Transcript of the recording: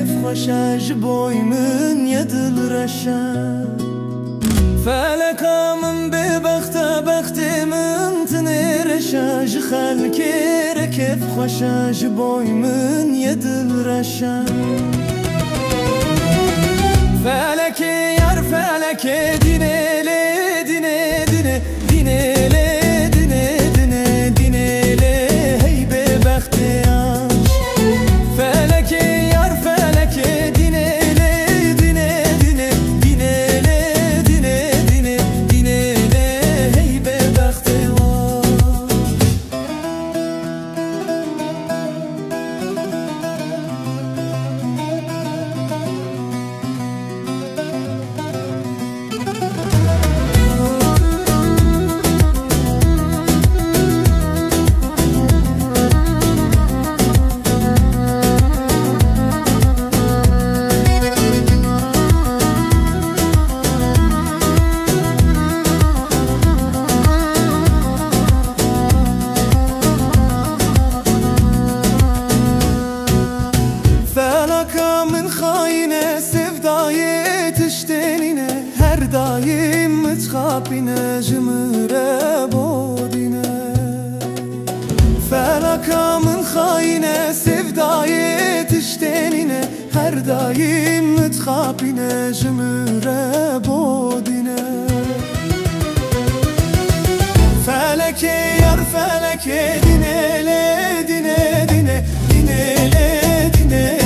kef خوشا جبوی من یدل رشا فلکا من ببخت بخت من تنرشا جخلکی کف خوشا جبوی من یدل رشا فلکی یار فلکی دینه دینه دینه دینه daim mtxapine jmre bodine felakamın khayine sevdayet iştenine her daim mtxapine jmre bodine feleke yar feleke dinele dine dine dinele dine